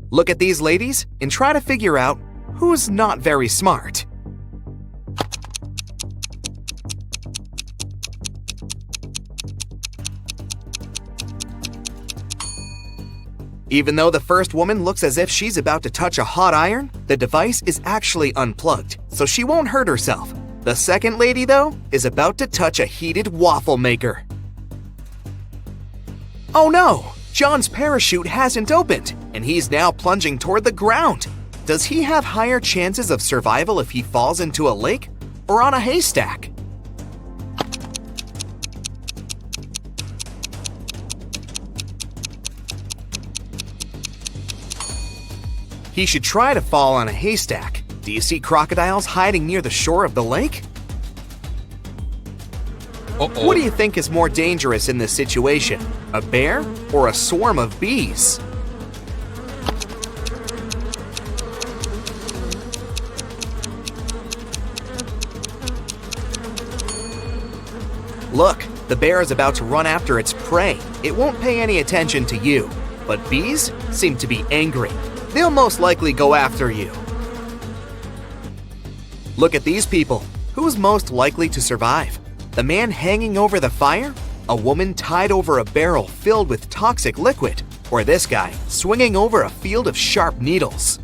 Look at these ladies and try to figure out who's not very smart. Even though the first woman looks as if she's about to touch a hot iron, the device is actually unplugged, so she won't hurt herself. The second lady, though, is about to touch a heated waffle maker. Oh no! John's parachute hasn't opened, and he's now plunging toward the ground. Does he have higher chances of survival if he falls into a lake or on a haystack? He should try to fall on a haystack. Do you see crocodiles hiding near the shore of the lake? What do you think is more dangerous in this situation? A bear or a swarm of bees? Look, the bear is about to run after its prey. It won't pay any attention to you. But bees seem to be angry. They'll most likely go after you. Look at these people. Who's most likely to survive? The man hanging over the fire? A woman tied over a barrel filled with toxic liquid? Or this guy swinging over a field of sharp needles?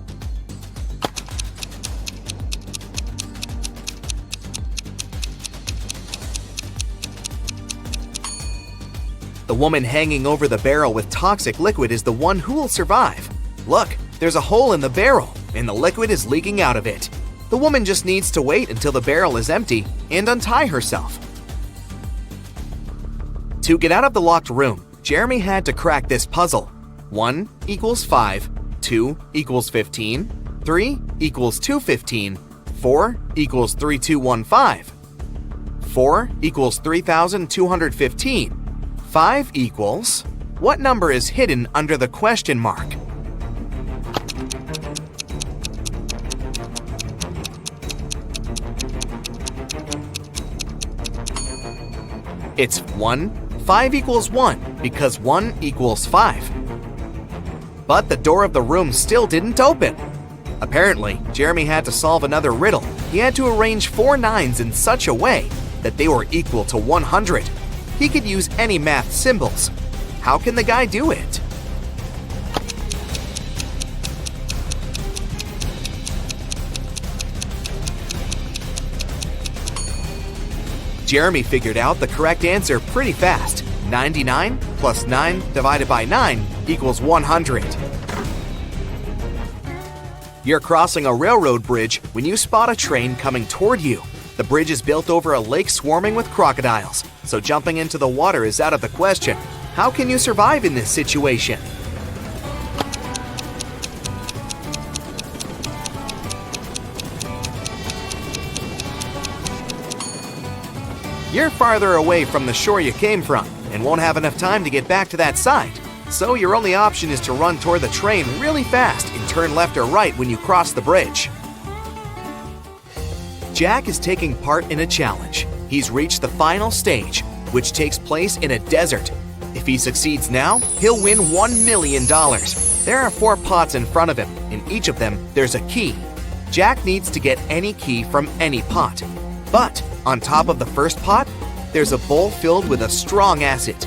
The woman hanging over the barrel with toxic liquid is the one who will survive. Look, there's a hole in the barrel, and the liquid is leaking out of it. The woman just needs to wait until the barrel is empty and untie herself. To get out of the locked room, Jeremy had to crack this puzzle. 1 equals 5, 2 equals 15, 3 equals 215, 4 equals 3215, 4 equals 3215, 5 equals… What number is hidden under the question mark? It's 1. 5 equals 1 because 1 equals 5. But the door of the room still didn't open. Apparently, Jeremy had to solve another riddle. He had to arrange 4 9s in such a way that they were equal to 100. He could use any math symbols. How can the guy do it? Jeremy figured out the correct answer pretty fast. 99 plus 9 divided by 9 equals 100. You're crossing a railroad bridge when you spot a train coming toward you. The bridge is built over a lake swarming with crocodiles, so jumping into the water is out of the question. How can you survive in this situation? You're farther away from the shore you came from and won't have enough time to get back to that side. So your only option is to run toward the train really fast and turn left or right when you cross the bridge. Jack is taking part in a challenge. He's reached the final stage, which takes place in a desert. If he succeeds now, he'll win $1 million. There are 4 pots in front of him. In each of them, there's a key. Jack needs to get any key from any pot. But on top of the first pot, there's a bowl filled with a strong acid.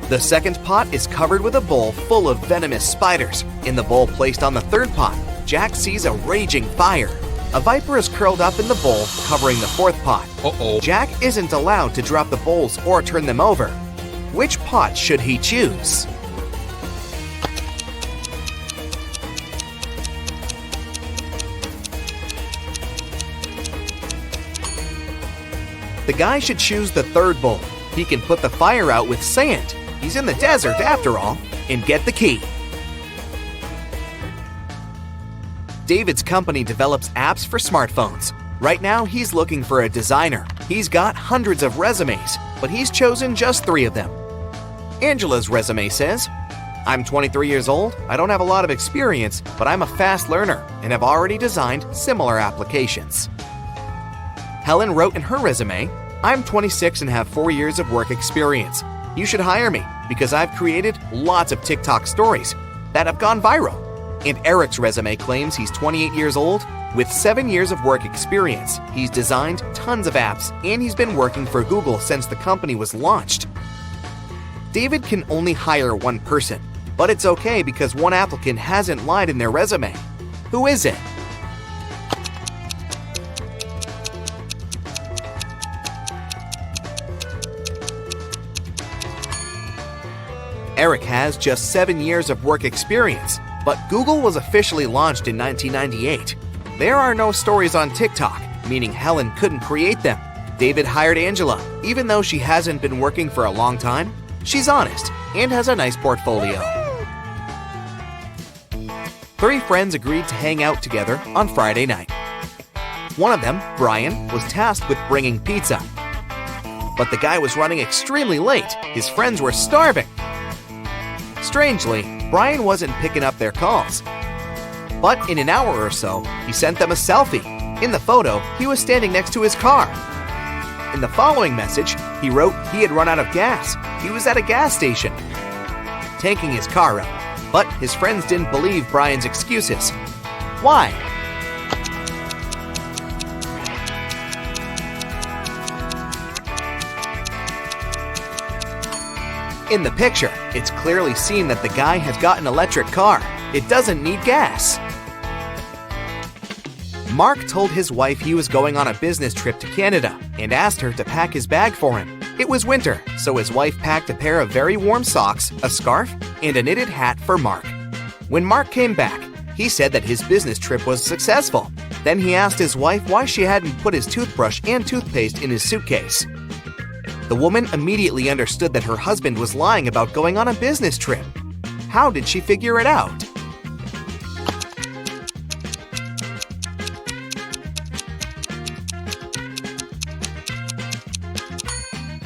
The second pot is covered with a bowl full of venomous spiders. In the bowl placed on the third pot, Jack sees a raging fire. A viper is curled up in the bowl, covering the fourth pot. Jack isn't allowed to drop the bowls or turn them over. Which pot should he choose? The guy should choose the third bowl. He can put the fire out with sand. He's in the desert after all, and get the key. David's company develops apps for smartphones. Right now, he's looking for a designer. He's got hundreds of resumes, but he's chosen just 3 of them. Angela's resume says, "I'm 23 years old, I don't have a lot of experience, but I'm a fast learner and have already designed similar applications." Helen wrote in her resume, "I'm 26 and have 4 years of work experience. You should hire me because I've created lots of TikTok stories that have gone viral." And Eric's resume claims he's 28 years old with 7 years of work experience. He's designed tons of apps, and he's been working for Google since the company was launched. David can only hire one person, but it's okay because one applicant hasn't lied in their resume. Who is it? Eric has just 7 years of work experience, but Google was officially launched in 1998. There are no stories on TikTok, meaning Helen couldn't create them. David hired Angela, even though she hasn't been working for a long time. She's honest and has a nice portfolio. 3 friends agreed to hang out together on Friday night. One of them, Brian, was tasked with bringing pizza. But the guy was running extremely late. His friends were starving. Strangely, Brian wasn't picking up their calls. But in an hour or so, he sent them a selfie. In the photo, he was standing next to his car. In the following message, he wrote he had run out of gas. He was at a gas station, tanking his car up. But his friends didn't believe Brian's excuses. Why? In the picture, it's clearly seen that the guy has got an electric car. It doesn't need gas. Mark told his wife he was going on a business trip to Canada and asked her to pack his bag for him. It was winter, so his wife packed a pair of very warm socks, a scarf, and a knitted hat for Mark. When Mark came back, he said that his business trip was successful. Then he asked his wife why she hadn't put his toothbrush and toothpaste in his suitcase. The woman immediately understood that her husband was lying about going on a business trip. How did she figure it out?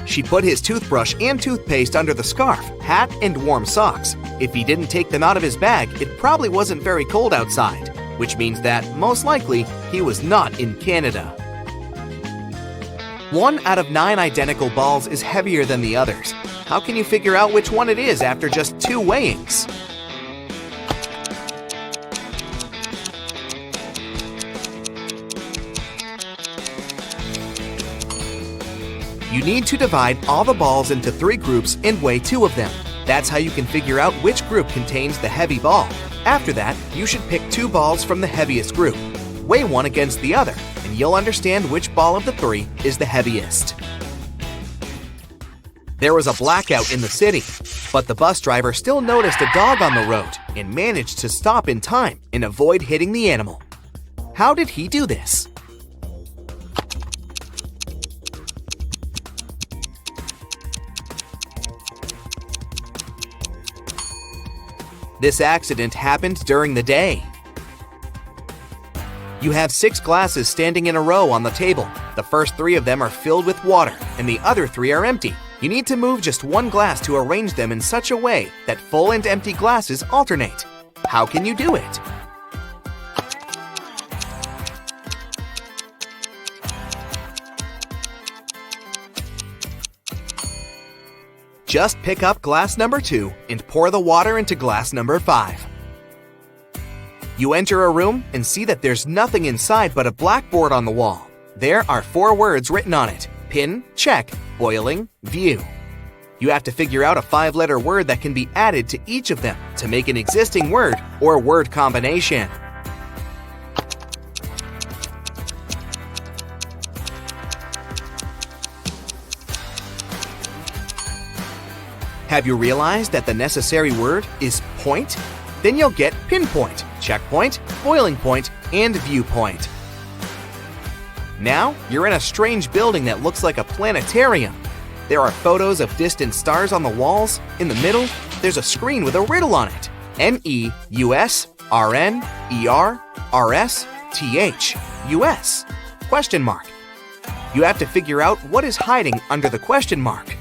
She put his toothbrush and toothpaste under the scarf, hat, and warm socks. If he didn't take them out of his bag, it probably wasn't very cold outside, which means that, most likely, he was not in Canada. 1 out of 9 identical balls is heavier than the others. How can you figure out which one it is after just 2 weighings? You need to divide all the balls into 3 groups and weigh 2 of them. That's how you can figure out which group contains the heavy ball. After that, you should pick 2 balls from the heaviest group. Weigh one against the other, and you'll understand which ball of the 3 is the heaviest. There was a blackout in the city, but the bus driver still noticed a dog on the road and managed to stop in time and avoid hitting the animal. How did he do this? This accident happened during the day. You have 6 glasses standing in a row on the table. The first 3 of them are filled with water, and the other 3 are empty. You need to move just 1 glass to arrange them in such a way that full and empty glasses alternate. How can you do it? Just pick up glass number 2 and pour the water into glass number 5. You enter a room and see that there's nothing inside but a blackboard on the wall. There are 4 words written on it: pin, check, boiling, view. You have to figure out a 5-letter word that can be added to each of them to make an existing word or word combination. Have you realized that the necessary word is point? Then you'll get pinpoint, checkpoint, boiling point, and viewpoint. Now, you're in a strange building that looks like a planetarium. There are photos of distant stars on the walls. In the middle, there's a screen with a riddle on it. NEUSRNERRSTH question mark. You have to figure out what is hiding under the question mark.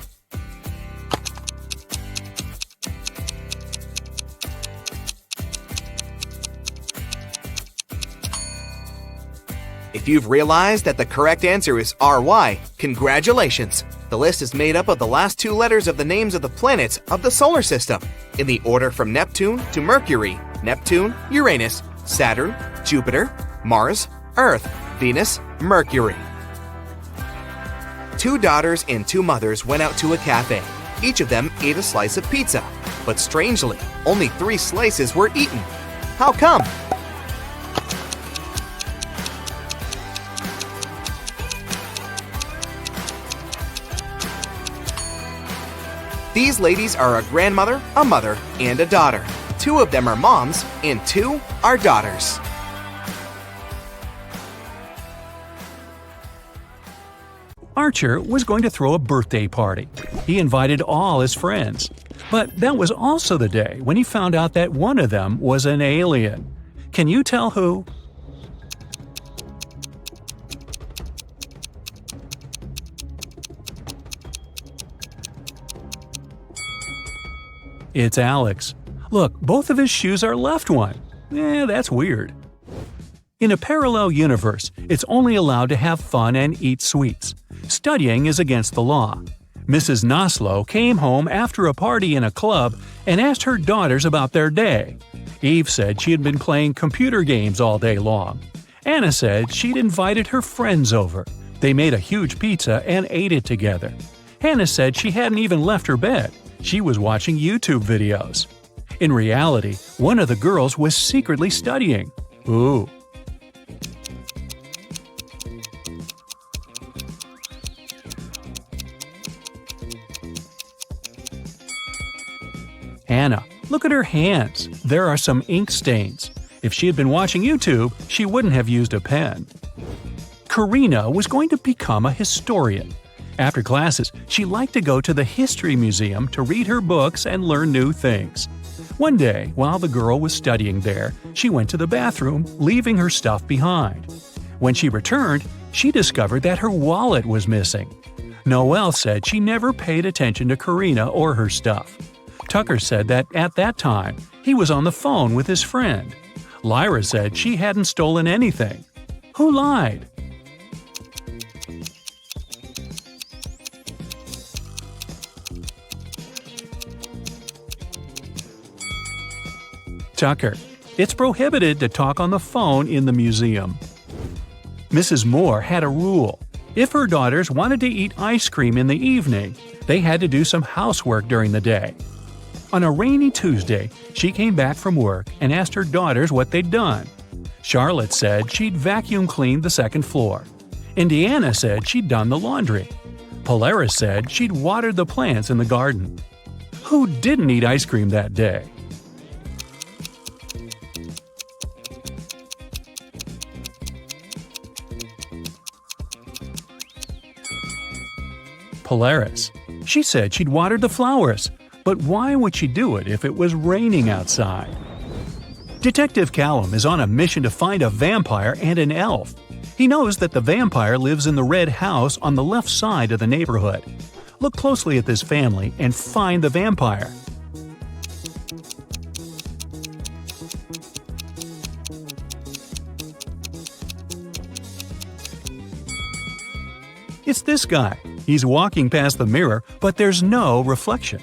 If you've realized that the correct answer is RY, congratulations! The list is made up of the last 2 letters of the names of the planets of the solar system, in the order from Neptune to Mercury, Neptune, Uranus, Saturn, Jupiter, Mars, Earth, Venus, Mercury. 2 daughters and 2 mothers went out to a cafe. Each of them ate a slice of pizza, but strangely, only 3 slices were eaten. How come? These ladies are a grandmother, a mother, and a daughter. 2 of them are moms, and 2 are daughters. Archer was going to throw a birthday party. He invited all his friends. But that was also the day when he found out that one of them was an alien. Can you tell who? It's Alex. Look, both of his shoes are left one. That's weird. In a parallel universe, it's only allowed to have fun and eat sweets. Studying is against the law. Mrs. Noslow came home after a party in a club and asked her daughters about their day. Eve said she had been playing computer games all day long. Anna said she'd invited her friends over. They made a huge pizza and ate it together. Hannah said she hadn't even left her bed. She was watching YouTube videos. In reality, one of the girls was secretly studying. Ooh. Hannah, look at her hands. There are some ink stains. If she had been watching YouTube, she wouldn't have used a pen. Karina was going to become a historian. After classes, she liked to go to the History Museum to read her books and learn new things. One day, while the girl was studying there, she went to the bathroom, leaving her stuff behind. When she returned, she discovered that her wallet was missing. Noelle said she never paid attention to Karina or her stuff. Tucker said that at that time, he was on the phone with his friend. Lyra said she hadn't stolen anything. Who lied? Tucker. It's prohibited to talk on the phone in the museum. Mrs. Moore had a rule. If her daughters wanted to eat ice cream in the evening, they had to do some housework during the day. On a rainy Tuesday, she came back from work and asked her daughters what they'd done. Charlotte said she'd vacuum cleaned the second floor. Indiana said she'd done the laundry. Polaris said she'd watered the plants in the garden. Who didn't eat ice cream that day? Polaris. She said she'd watered the flowers. But why would she do it if it was raining outside? Detective Callum is on a mission to find a vampire and an elf. He knows that the vampire lives in the red house on the left side of the neighborhood. Look closely at this family and find the vampire. It's this guy. He's walking past the mirror, but there's no reflection.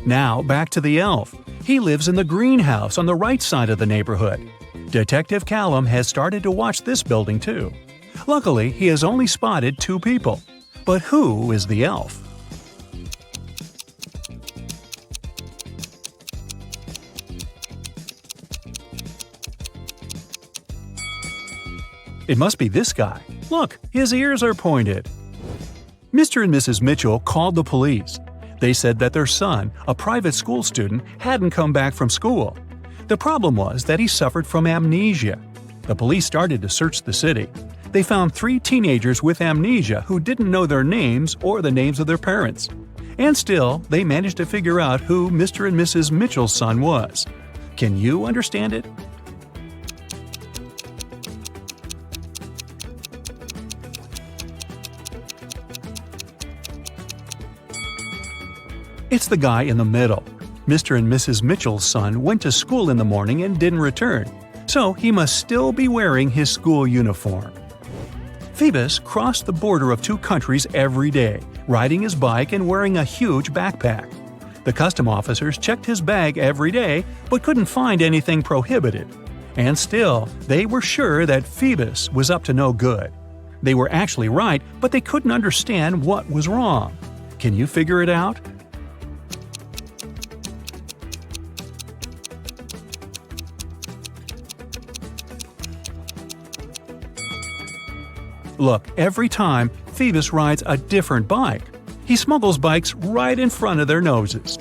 Now, back to the elf. He lives in the greenhouse on the right side of the neighborhood. Detective Callum has started to watch this building too. Luckily, he has only spotted 2 people. But who is the elf? It must be this guy. Look, his ears are pointed. Mr. and Mrs. Mitchell called the police. They said that their son, a private school student, hadn't come back from school. The problem was that he suffered from amnesia. The police started to search the city. They found 3 teenagers with amnesia who didn't know their names or the names of their parents. And still, they managed to figure out who Mr. and Mrs. Mitchell's son was. Can you understand it? It's the guy in the middle. Mr. and Mrs. Mitchell's son went to school in the morning and didn't return, so he must still be wearing his school uniform. Phoebus crossed the border of 2 countries every day, riding his bike and wearing a huge backpack. The custom officers checked his bag every day but couldn't find anything prohibited. And still, they were sure that Phoebus was up to no good. They were actually right, but they couldn't understand what was wrong. Can you figure it out? Look, every time, Phoebus rides a different bike. He smuggles bikes right in front of their noses.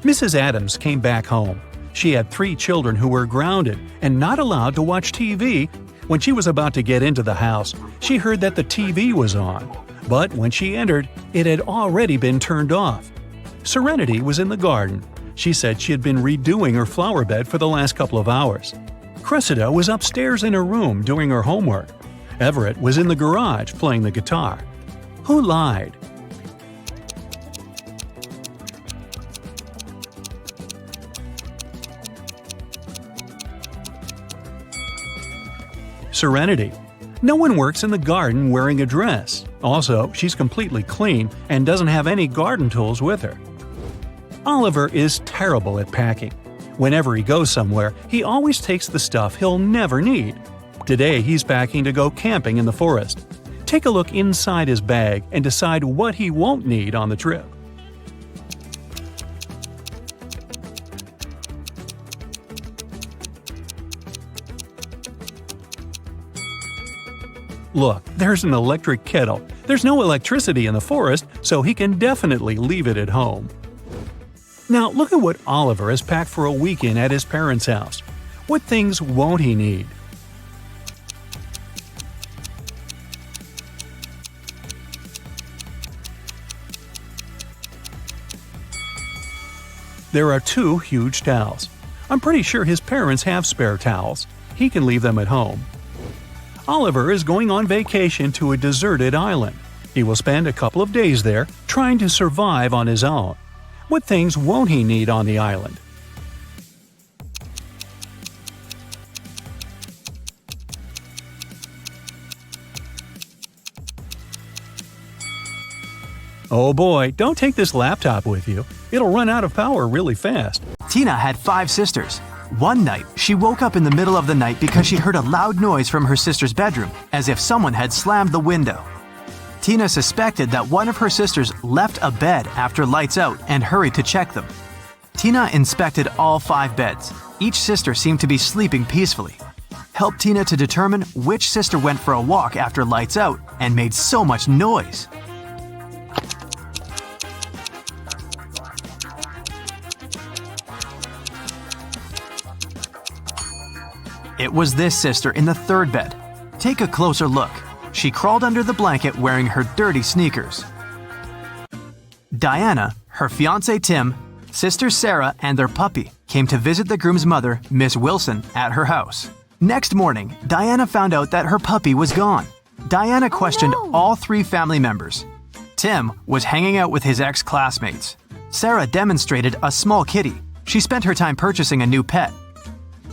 Mrs. Adams came back home. She had 3 children who were grounded and not allowed to watch TV. When she was about to get into the house, she heard that the TV was on. But when she entered, it had already been turned off. Serenity was in the garden. She said she had been redoing her flower bed for the last couple of hours. Cressida was upstairs in her room doing her homework. Everett was in the garage playing the guitar. Who lied? Serenity. No one works in the garden wearing a dress. Also, she's completely clean and doesn't have any garden tools with her. Oliver is terrible at packing. Whenever he goes somewhere, he always takes the stuff he'll never need. Today, he's packing to go camping in the forest. Take a look inside his bag and decide what he won't need on the trip. Look, there's an electric kettle. There's no electricity in the forest, so he can definitely leave it at home. Now look at what Oliver has packed for a weekend at his parents' house. What things won't he need? There are 2 huge towels. I'm pretty sure his parents have spare towels. He can leave them at home. Oliver is going on vacation to a deserted island. He will spend a couple of days there, trying to survive on his own. What things won't he need on the island? Oh boy, don't take this laptop with you. It'll run out of power really fast. Tina had 5 sisters. One night, she woke up in the middle of the night because she heard a loud noise from her sister's bedroom, as if someone had slammed the window. Tina suspected that one of her sisters left a bed after lights out and hurried to check them. Tina inspected all 5 beds. Each sister seemed to be sleeping peacefully. Helped Tina to determine which sister went for a walk after lights out and made so much noise. It was this sister in the 3rd bed. Take a closer look. She crawled under the blanket wearing her dirty sneakers. Diana, her fiancé Tim, sister Sarah, and their puppy came to visit the groom's mother, Miss Wilson, at her house. Next morning, Diana found out that her puppy was gone. Diana questioned all 3 family members. Tim was hanging out with his ex-classmates. Sarah demonstrated a small kitty. She spent her time purchasing a new pet.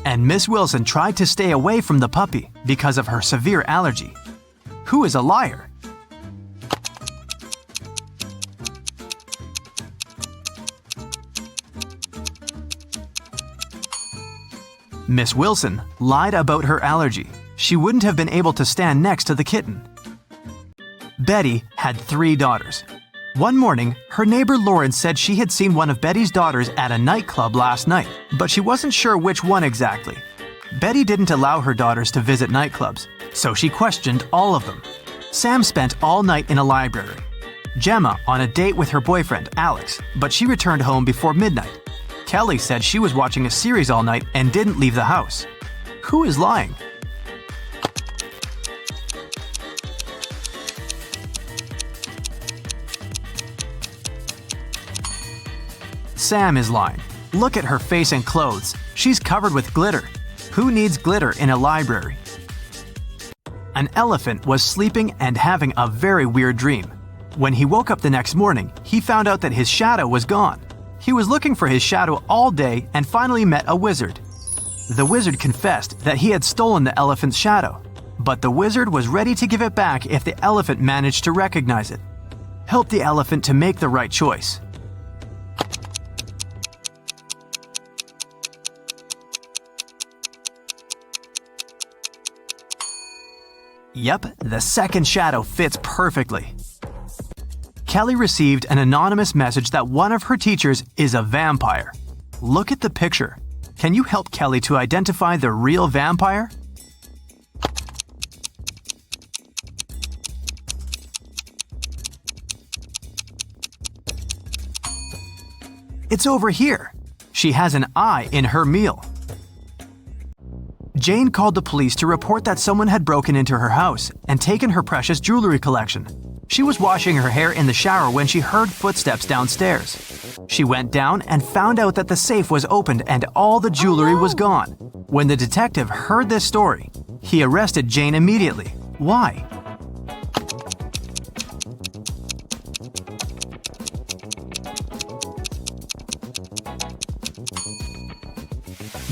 And Miss Wilson tried to stay away from the puppy because of her severe allergy. Who is a liar? Miss Wilson lied about her allergy. She wouldn't have been able to stand next to the kitten. Betty had 3 daughters. One morning, her neighbor Lauren said she had seen one of Betty's daughters at a nightclub last night, but she wasn't sure which one exactly. Betty didn't allow her daughters to visit nightclubs, so she questioned all of them. Sam spent all night in a library. Gemma on a date with her boyfriend, Alex, but she returned home before midnight. Kelly said she was watching a series all night and didn't leave the house. Who is lying? Sam is lying. Look at her face and clothes. She's covered with glitter. Who needs glitter in a library? An elephant was sleeping and having a very weird dream. When he woke up the next morning, he found out that his shadow was gone. He was looking for his shadow all day and finally met a wizard. The wizard confessed that he had stolen the elephant's shadow, but the wizard was ready to give it back if the elephant managed to recognize it. Help the elephant to make the right choice. Yep, the second shadow fits perfectly. Kelly received an anonymous message that one of her teachers is a vampire. Look at the picture. Can you help Kelly to identify the real vampire? It's over here. She has an eye in her meal. Jane called the police to report that someone had broken into her house and taken her precious jewelry collection. She was washing her hair in the shower when she heard footsteps downstairs. She went down and found out that the safe was opened and all the jewelry was gone. When the detective heard this story, he arrested Jane immediately. Why?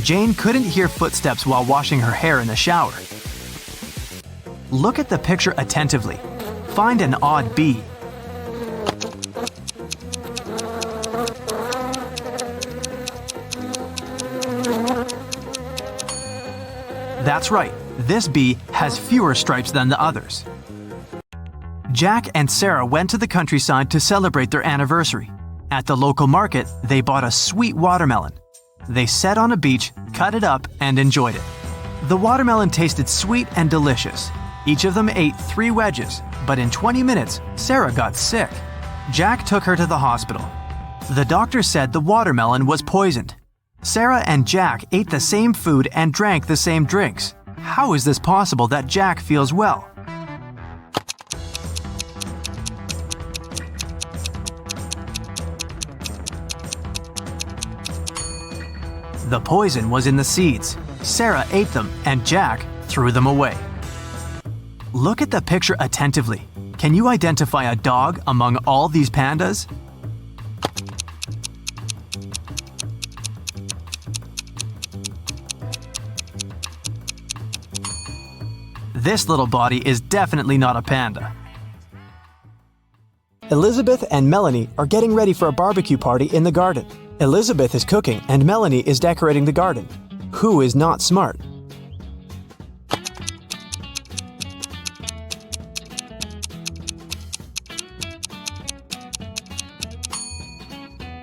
Jane couldn't hear footsteps while washing her hair in the shower. Look at the picture attentively. Find an odd bee. That's right, this bee has fewer stripes than the others. Jack and Sarah went to the countryside to celebrate their anniversary. At the local market, they bought a sweet watermelon. They sat on a beach, cut it up, and enjoyed it. The watermelon tasted sweet and delicious. Each of them ate 3 wedges, but in 20 minutes, Sarah got sick. Jack took her to the hospital. The doctor said the watermelon was poisoned. Sarah and Jack ate the same food and drank the same drinks. How is this possible that Jack feels well? The poison was in the seeds. Sarah ate them and Jack threw them away. Look at the picture attentively. Can you identify a dog among all these pandas? This little body is definitely not a panda. Elizabeth and Melanie are getting ready for a barbecue party in the garden. Elizabeth is cooking and Melanie is decorating the garden. Who is not smart?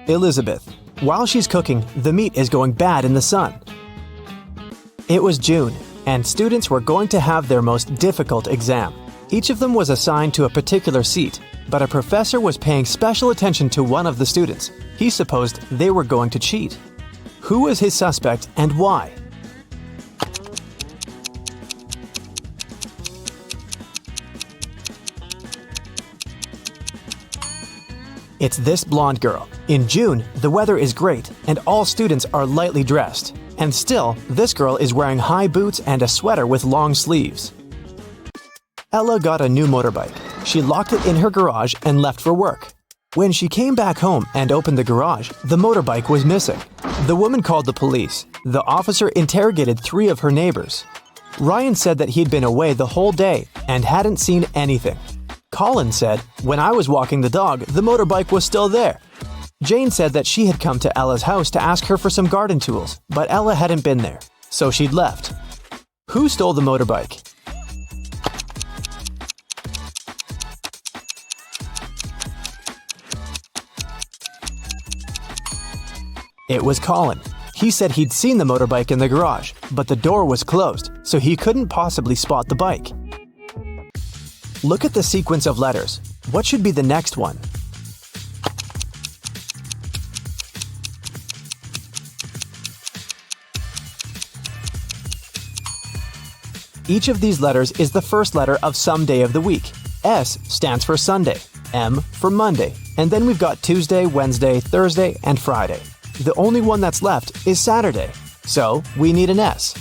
Elizabeth. While she's cooking, the meat is going bad in the sun. It was June, and students were going to have their most difficult exam. Each of them was assigned to a particular seat, but a professor was paying special attention to one of the students. He supposed they were going to cheat. Who was his suspect and why? It's this blonde girl. In June, the weather is great and all students are lightly dressed. And still, this girl is wearing high boots and a sweater with long sleeves. Ella got a new motorbike. She locked it in her garage and left for work. When she came back home and opened the garage, the motorbike was missing. The woman called the police. The officer interrogated 3 of her neighbors. Ryan said that he'd been away the whole day and hadn't seen anything. Colin said, "When I was walking the dog, the motorbike was still there." Jane said that she had come to Ella's house to ask her for some garden tools, but Ella hadn't been there, so she'd left. Who stole the motorbike? It was Colin. He said he'd seen the motorbike in the garage, but the door was closed, so he couldn't possibly spot the bike. Look at the sequence of letters. What should be the next one? Each of these letters is the first letter of some day of the week. S stands for Sunday, M for Monday, and then we've got Tuesday, Wednesday, Thursday, and Friday. The only one that's left is Saturday, so we need an S.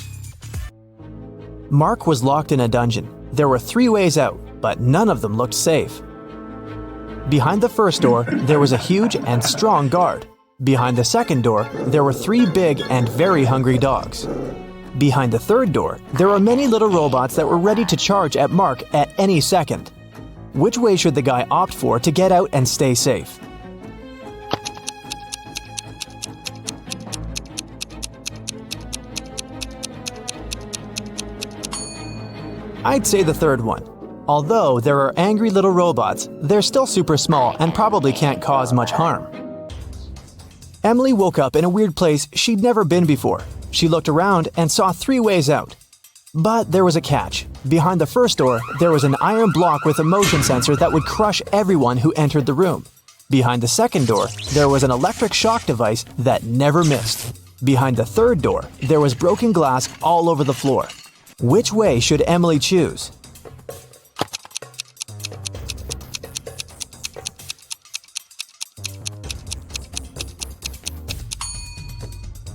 Mark was locked in a dungeon. There were 3 ways out, but none of them looked safe. Behind the first door, there was a huge and strong guard. Behind the second door, there were 3 big and very hungry dogs. Behind the third door, there were many little robots that were ready to charge at Mark at any second. Which way should the guy opt for to get out and stay safe? I'd say the third one. Although there are angry little robots, they're still super small and probably can't cause much harm. Emily woke up in a weird place she'd never been before. She looked around and saw 3 ways out. But there was a catch. Behind the first door, there was an iron block with a motion sensor that would crush everyone who entered the room. Behind the second door, there was an electric shock device that never missed. Behind the third door, there was broken glass all over the floor. Which way should Emily choose?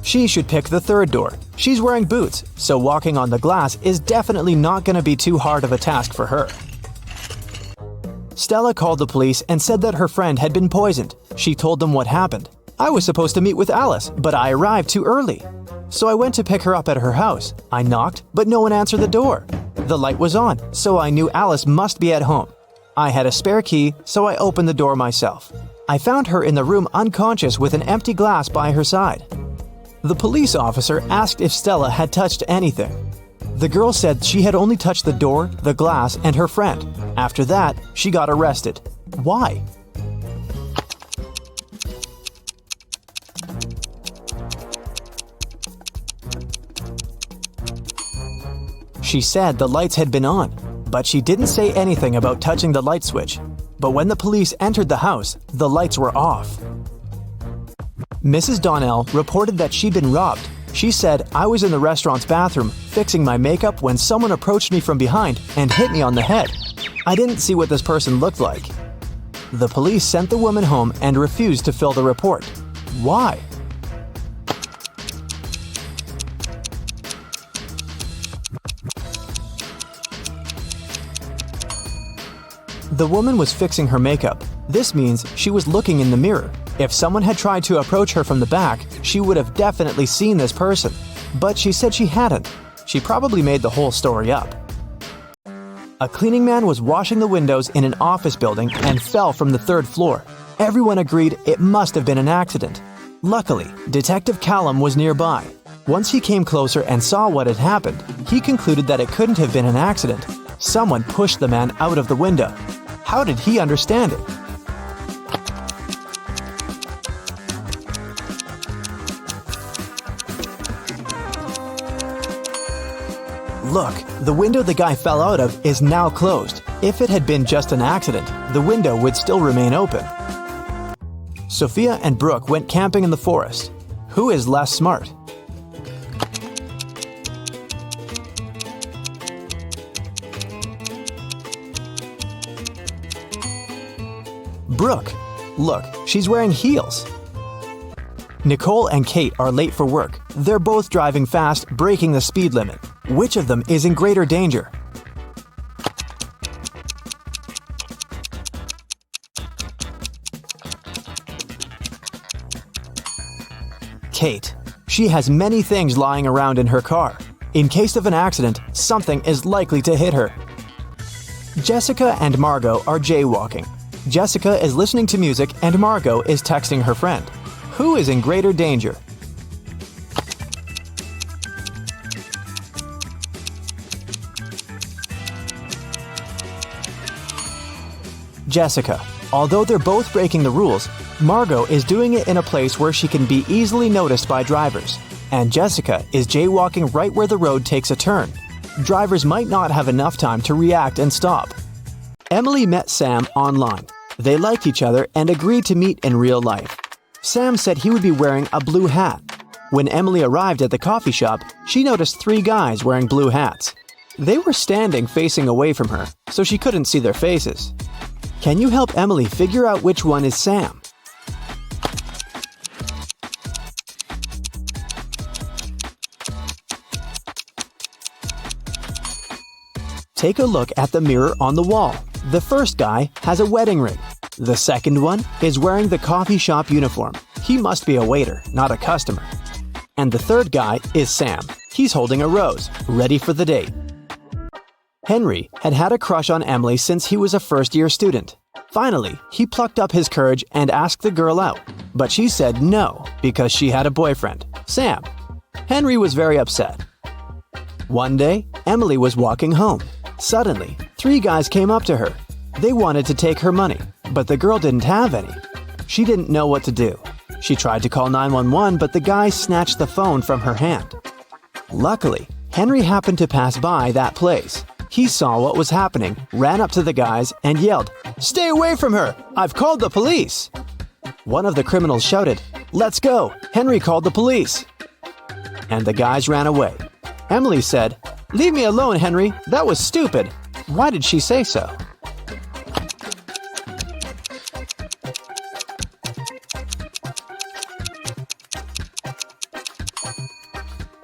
She should pick the third door. She's wearing boots, so walking on the glass is definitely not going to be too hard of a task for her. Stella called the police and said that her friend had been poisoned. She told them what happened. I was supposed to meet with Alice, but I arrived too early. So I went to pick her up at her house. I knocked, but no one answered the door. The light was on, so I knew Alice must be at home. I had a spare key, so I opened the door myself. I found her in the room unconscious with an empty glass by her side. The police officer asked if Stella had touched anything. The girl said she had only touched the door, the glass, and her friend. After that, she got arrested. Why? She said the lights had been on, but she didn't say anything about touching the light switch. But when the police entered the house, the lights were off. Mrs. Donnell reported that she'd been robbed. She said, "I was in the restaurant's bathroom fixing my makeup when someone approached me from behind and hit me on the head. I didn't see what this person looked like." The police sent the woman home and refused to fill the report. Why? The woman was fixing her makeup. This means she was looking in the mirror. If someone had tried to approach her from the back, she would have definitely seen this person. But she said she hadn't. She probably made the whole story up. A cleaning man was washing the windows in an office building and fell from the 3rd floor. Everyone agreed it must have been an accident. Luckily, Detective Callum was nearby. Once he came closer and saw what had happened, he concluded that it couldn't have been an accident. Someone pushed the man out of the window. How did he understand it? Look, the window the guy fell out of is now closed. If it had been just an accident, the window would still remain open. Sophia and Brooke went camping in the forest. Who is less smart? Brooke. Look, she's wearing heels. Nicole and Kate are late for work. They're both driving fast, breaking the speed limit. Which of them is in greater danger? Kate. She has many things lying around in her car. In case of an accident, something is likely to hit her. Jessica and Margot are jaywalking. Jessica is listening to music and Margot is texting her friend. Who is in greater danger? Jessica. Although they're both breaking the rules, Margot is doing it in a place where she can be easily noticed by drivers. And Jessica is jaywalking right where the road takes a turn. Drivers might not have enough time to react and stop. Emily met Sam online. They liked each other and agreed to meet in real life. Sam said he would be wearing a blue hat. When Emily arrived at the coffee shop, she noticed 3 guys wearing blue hats. They were standing facing away from her, so she couldn't see their faces. Can you help Emily figure out which one is Sam? Take a look at the mirror on the wall. The first guy has a wedding ring. The second one is wearing the coffee shop uniform. He must be a waiter, not a customer. And the third guy is Sam. He's holding a rose, ready for the date. Henry had had a crush on Emily since he was a first-year student. Finally, he plucked up his courage and asked the girl out. But she said no, because she had a boyfriend, Sam. Henry was very upset. One day, Emily was walking home. Suddenly, 3 guys came up to her. They wanted to take her money, but the girl didn't have any. She didn't know what to do. She tried to call 911, but the guys snatched the phone from her hand. Luckily, Henry happened to pass by that place. He saw what was happening, ran up to the guys, and yelled, "Stay away from her! I've called the police!" One of the criminals shouted, "Let's go! Henry called the police!" And the guys ran away. Emily said, "Leave me alone, Henry. That was stupid." Why did she say so?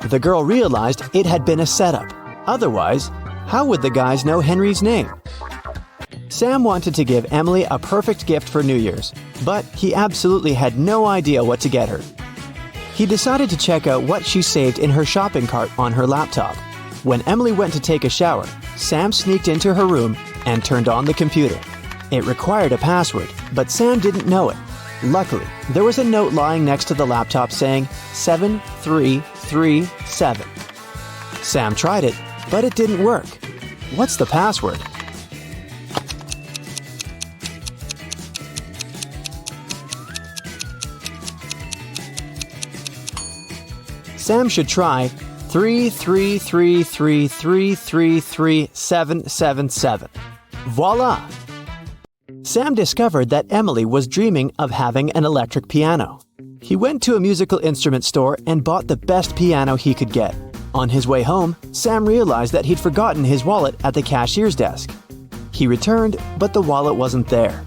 The girl realized it had been a setup. Otherwise, how would the guys know Henry's name? Sam wanted to give Emily a perfect gift for New Year's, but he absolutely had no idea what to get her. He decided to check out what she saved in her shopping cart on her laptop. When Emily went to take a shower, Sam sneaked into her room and turned on the computer. It required a password, but Sam didn't know it. Luckily, there was a note lying next to the laptop saying 7337. Sam tried it, but it didn't work. What's the password? Sam should try 33333333777. Voila! Sam discovered that Emily was dreaming of having an electric piano. He went to a musical instrument store and bought the best piano he could get. On his way home, Sam realized that he'd forgotten his wallet at the cashier's desk. He returned, but the wallet wasn't there.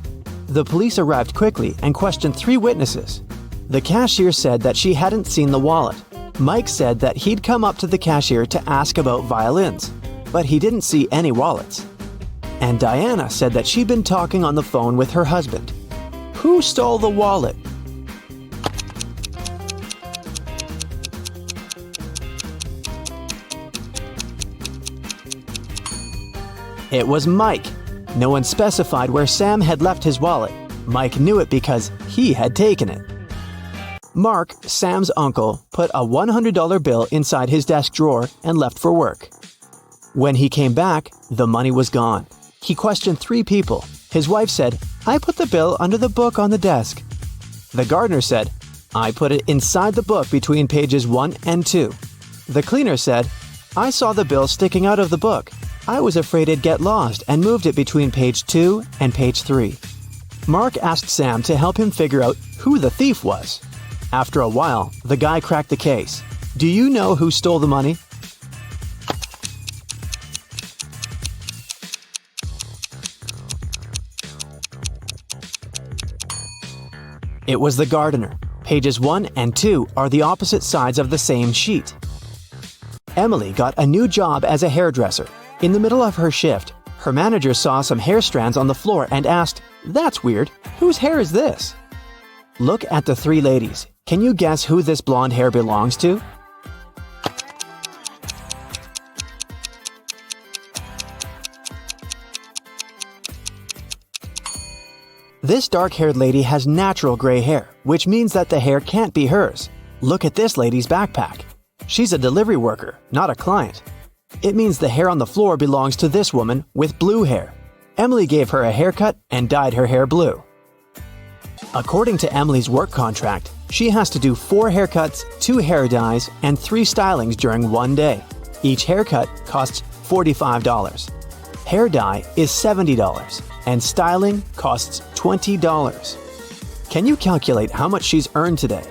The police arrived quickly and questioned 3 witnesses. The cashier said that she hadn't seen the wallet. Mike said that he'd come up to the cashier to ask about violins, but he didn't see any wallets. And Diana said that she'd been talking on the phone with her husband. Who stole the wallet? It was Mike. No one specified where Sam had left his wallet. Mike knew it because he had taken it. Mark, Sam's uncle, put a $100 bill inside his desk drawer and left for work. When he came back, the money was gone. He questioned 3 people. His wife said, "I put the bill under the book on the desk." The gardener said, "I put it inside the book between pages 1 and 2. The cleaner said, "I saw the bill sticking out of the book. I was afraid it'd get lost and moved it between page 2 and page 3. Mark asked Sam to help him figure out who the thief was. After a while, the guy cracked the case. Do you know who stole the money? It was the gardener. Pages 1 and 2 are the opposite sides of the same sheet. Emily got a new job as a hairdresser. In the middle of her shift, her manager saw some hair strands on the floor and asked, "That's weird. Whose hair is this?" Look at the 3 ladies. Can you guess who this blonde hair belongs to? This dark-haired lady has natural gray hair, which means that the hair can't be hers. Look at this lady's backpack. She's a delivery worker, not a client. It means the hair on the floor belongs to this woman with blue hair. Emily gave her a haircut and dyed her hair blue. According to Emily's work contract, she has to do 4 haircuts, 2 hair dyes, and 3 stylings during one day. Each haircut costs $45. Hair dye is $70, and styling costs $20. Can you calculate how much she's earned today?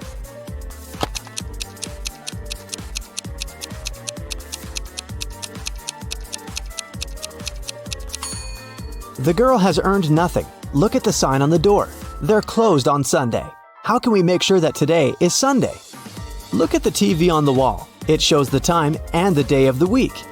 The girl has earned nothing. Look at the sign on the door. They're closed on Sunday. How can we make sure that today is Sunday? Look at the TV on the wall. It shows the time and the day of the week.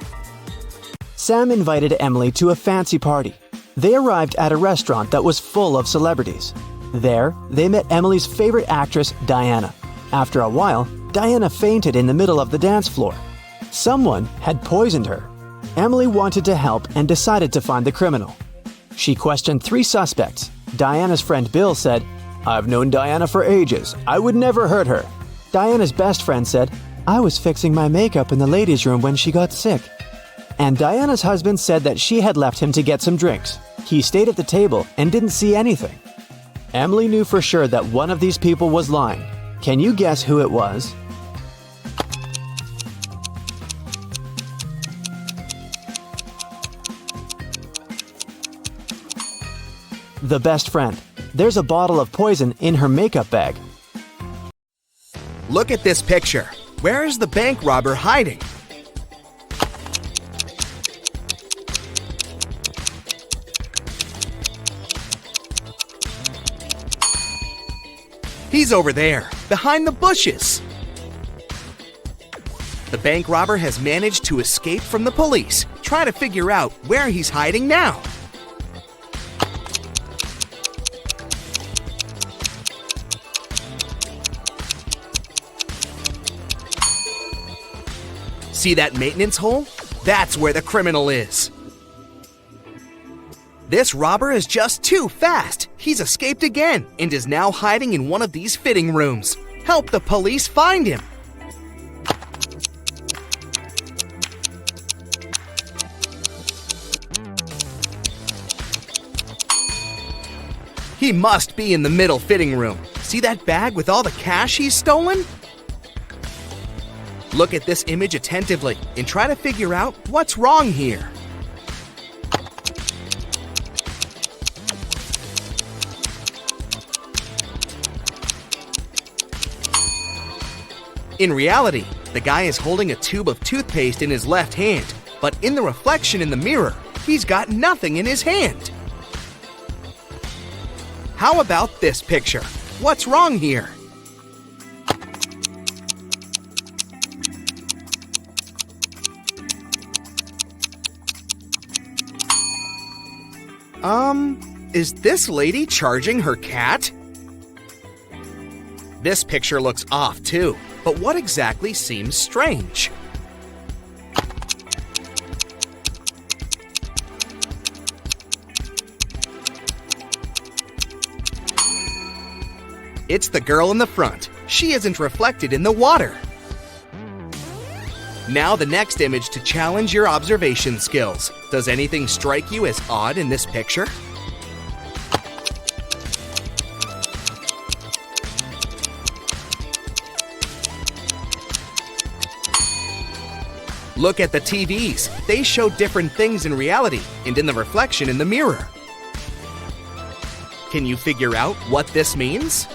Sam invited Emily to a fancy party. They arrived at a restaurant that was full of celebrities. There, they met Emily's favorite actress, Diana. After a while, Diana fainted in the middle of the dance floor. Someone had poisoned her. Emily wanted to help and decided to find the criminal. She questioned 3 suspects. Diana's friend Bill said, "I've known Diana for ages. I would never hurt her." Diana's best friend said, "I was fixing my makeup in the ladies' room when she got sick." and Diana's husband said that she had left him to get some drinks. He stayed at the table and didn't see anything. Emily knew for sure that one of these people was lying. Can you guess who it was? The best friend. There's a bottle of poison in her makeup bag. Look at this picture. Where is the bank robber hiding? He's over there, behind the bushes. The bank robber has managed to escape from the police. Try to figure out where he's hiding now. See that maintenance hole? That's where the criminal is. This robber is just too fast. He's escaped again and is now hiding in one of these fitting rooms. Help the police find him. He must be in the middle fitting room. See that bag with all the cash he's stolen? Look at this image attentively and try to figure out what's wrong here. In reality, the guy is holding a tube of toothpaste in his left hand, but in the reflection in the mirror, he's got nothing in his hand. How about this picture? What's wrong here? Is this lady charging her cat? This picture looks off too, but what exactly seems strange? It's the girl in the front. She isn't reflected in the water. Now the next image to challenge your observation skills. Does anything strike you as odd in this picture? Look at the TVs. They show different things in reality and in the reflection in the mirror. Can you figure out what this means?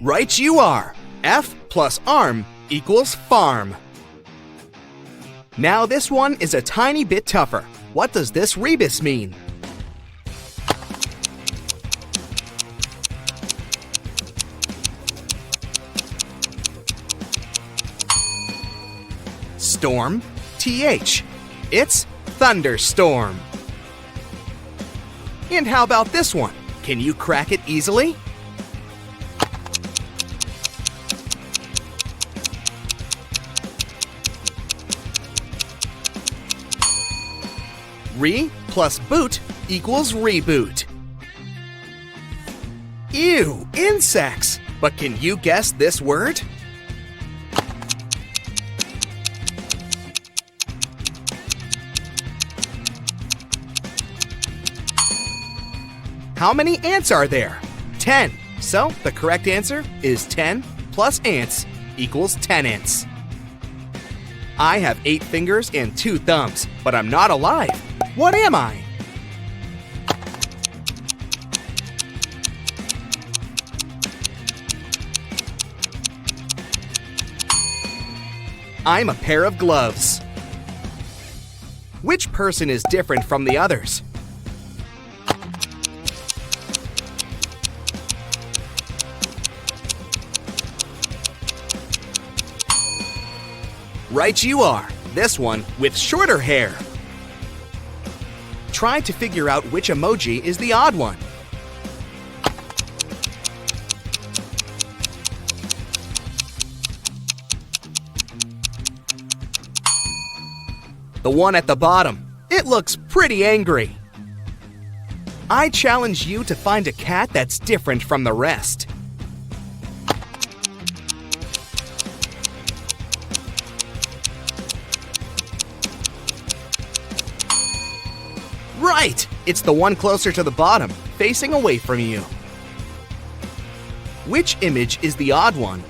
Right you are! F plus arm equals farm. Now this one is a tiny bit tougher. What does this rebus mean? Storm, TH. It's thunderstorm. And how about this one? Can you crack it easily? Re plus boot equals reboot. Ew, insects! But can you guess this word? How many ants are there? 10. So the correct answer is 10 plus ants equals 10 ants. I have 8 fingers and 2 thumbs, but I'm not alive. What am I? I'm a pair of gloves. Which person is different from the others? Right you are. This one with shorter hair. Try to figure out which emoji is the odd one. The one at the bottom. It looks pretty angry. I challenge you to find a cat that's different from the rest. Right! It's the one closer to the bottom, facing away from you. Which image is the odd one?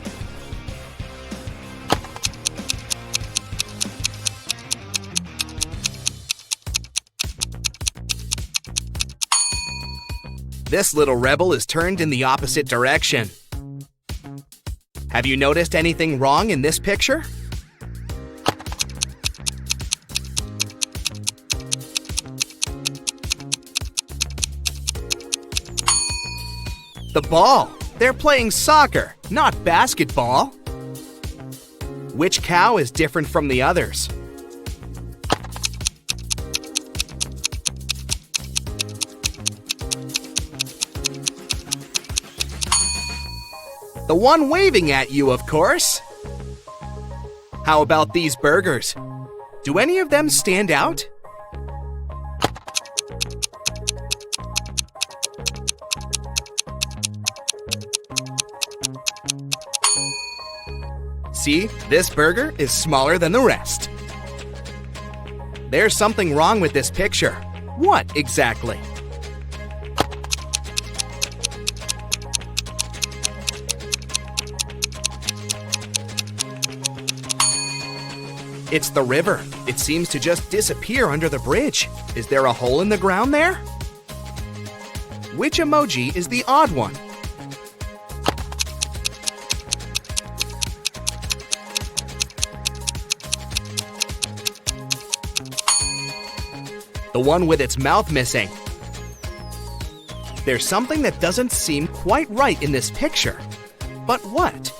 This little rebel is turned in the opposite direction. Have you noticed anything wrong in this picture? The ball. They're playing soccer, not basketball. Which cow is different from the others? The one waving at you, of course. How about these burgers? Do any of them stand out? See, this burger is smaller than the rest. There's something wrong with this picture. What exactly? It's the river. It seems to just disappear under the bridge. Is there a hole in the ground there? Which emoji is the odd one? The one with its mouth missing. There's something that doesn't seem quite right in this picture. But what?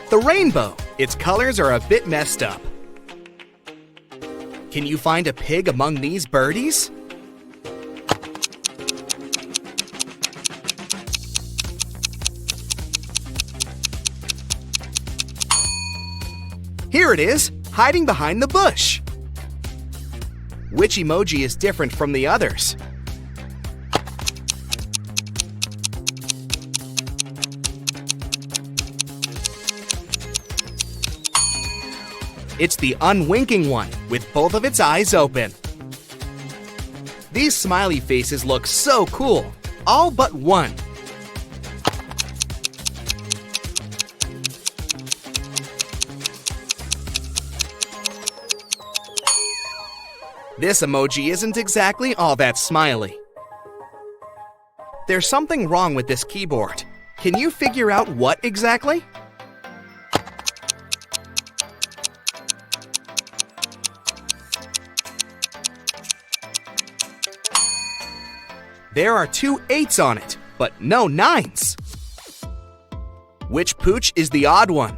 The rainbow. Its colors are a bit messed up. Can you find a pig among these birdies? Here it is, hiding behind the bush. Which emoji is different from the others? It's the unwinking one, with both of its eyes open. These smiley faces look so cool, all but one. This emoji isn't exactly all that smiley. There's something wrong with this keyboard. Can you figure out what exactly? There are 2 8s on it, but no 9s. Which pooch is the odd one?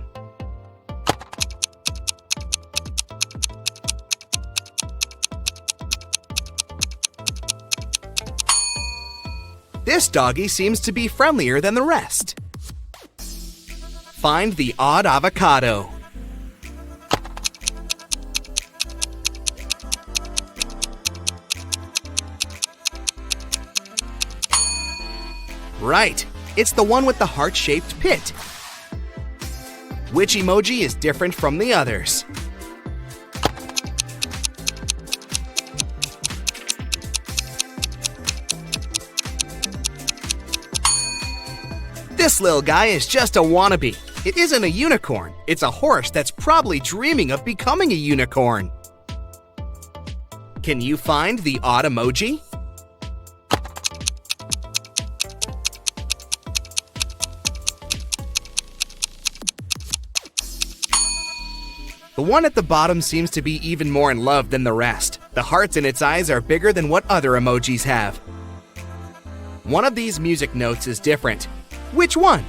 This doggy seems to be friendlier than the rest. Find the odd avocado. Right, it's the one with the heart-shaped pit. Which emoji is different from the others? This little guy is just a wannabe. It isn't a unicorn. It's a horse that's probably dreaming of becoming a unicorn. Can you find the odd emoji? The one at the bottom seems to be even more in love than the rest. The hearts in its eyes are bigger than what other emojis have. One of these music notes is different. Which one?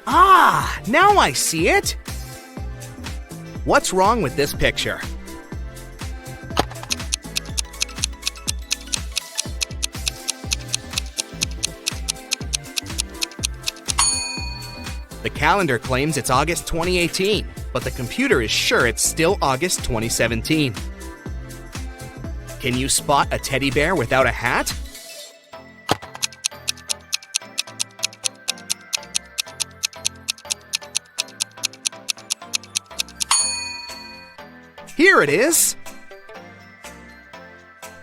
Ah, now I see it. What's wrong with this picture? The calendar claims it's August 2018, but the computer is sure it's still August 2017. Can you spot a teddy bear without a hat? Here it is!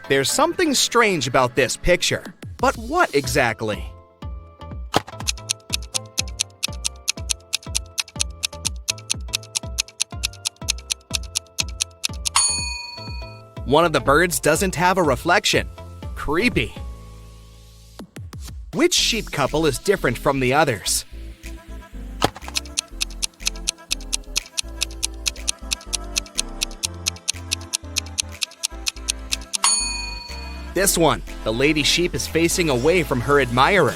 There's something strange about this picture, but what exactly? One of the birds doesn't have a reflection. Creepy. Which sheep couple is different from the others? This one. The lady sheep is facing away from her admirer.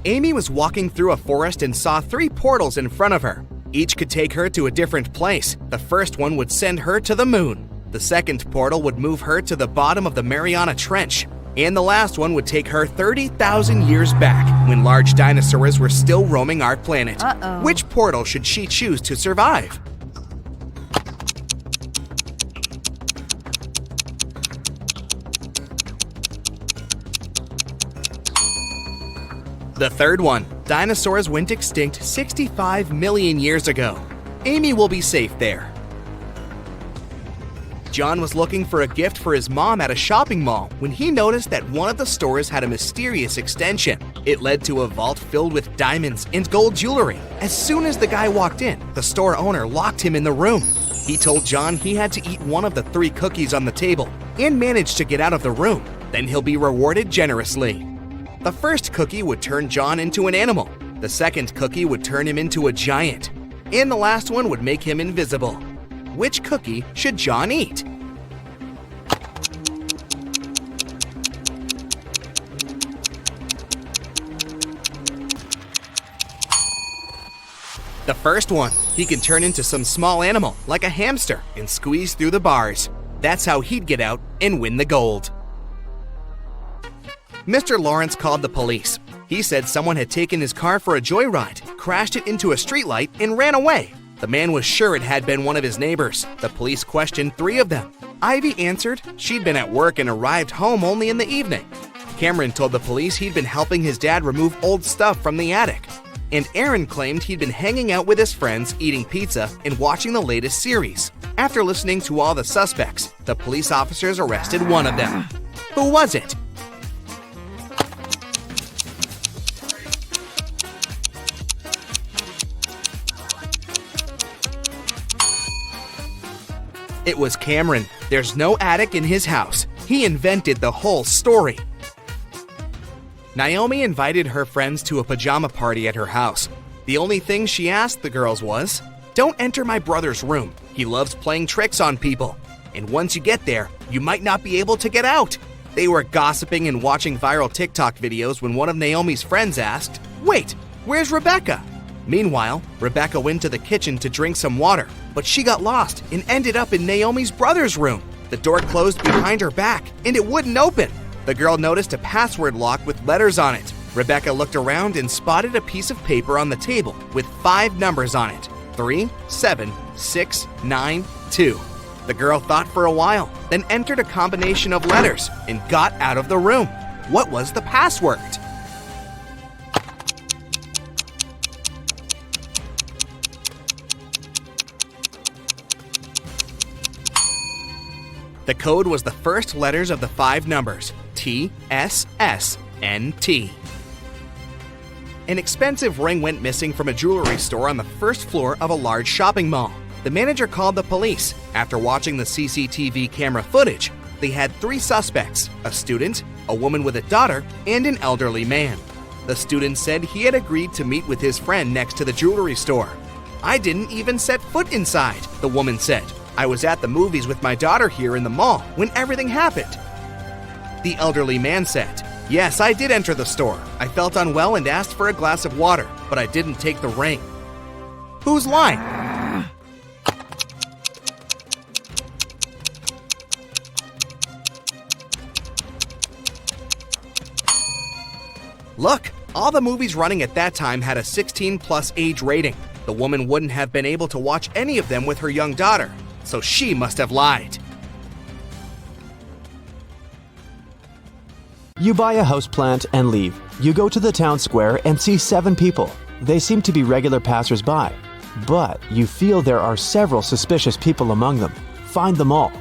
Amy was walking through a forest and saw 3 portals in front of her. Each could take her to a different place. The first one would send her to the moon. The second portal would move her to the bottom of the Mariana Trench. And the last one would take her 30,000 years back, when large dinosaurs were still roaming our planet. Which portal should she choose to survive? The third one. Dinosaurs went extinct 65 million years ago. Amy will be safe there. John was looking for a gift for his mom at a shopping mall when he noticed that one of the stores had a mysterious extension. It led to a vault filled with diamonds and gold jewelry. As soon as the guy walked in, the store owner locked him in the room. He told John he had to eat one of the 3 cookies on the table and manage to get out of the room. Then he'll be rewarded generously. The first cookie would turn John into an animal. The second cookie would turn him into a giant. And the last one would make him invisible. Which cookie should John eat? The first one. He can turn into some small animal, like a hamster, and squeeze through the bars. That's how he'd get out and win the gold. Mr. Lawrence called the police. He said someone had taken his car for a joyride, crashed it into a streetlight, and ran away. The man was sure it had been one of his neighbors. The police questioned 3 of them. Ivy answered she'd been at work and arrived home only in the evening. Cameron told the police he'd been helping his dad remove old stuff from the attic. And Aaron claimed he'd been hanging out with his friends, eating pizza, and watching the latest series. After listening to all the suspects, the police officers arrested one of them. Who was it? It was Cameron. There's no attic in his house. He invented the whole story. Naomi invited her friends to a pajama party at her house. The only thing she asked the girls was, "Don't enter my brother's room. He loves playing tricks on people. And once you get there, you might not be able to get out." They were gossiping and watching viral TikTok videos when one of Naomi's friends asked, "Wait, where's Rebecca?" Meanwhile, Rebecca went to the kitchen to drink some water, but she got lost and ended up in Naomi's brother's room. The door closed behind her back, and it wouldn't open. The girl noticed a password lock with letters on it. Rebecca looked around and spotted a piece of paper on the table with 5 numbers on it: 3, 7, 6, 9, 2. The girl thought for a while, then entered a combination of letters and got out of the room. What was the password? The code was the first letters of the 5 numbers, T, S, S, N, T. An expensive ring went missing from a jewelry store on the first floor of a large shopping mall. The manager called the police. After watching the CCTV camera footage, they had 3 suspects: a student, a woman with a daughter, and an elderly man. The student said he had agreed to meet with his friend next to the jewelry store. "I didn't even set foot inside," the woman said. "I was at the movies with my daughter here in the mall when everything happened." The elderly man said, "Yes, I did enter the store. I felt unwell and asked for a glass of water, but I didn't take the ring." Who's lying? Look, All the movies running at that time had a 16+ age rating. The woman wouldn't have been able to watch any of them with her young daughter, so she must have lied. You buy a houseplant and leave. You go to the town square and see 7 people. They seem to be regular passers-by, but you feel there are several suspicious people among them. Find them all.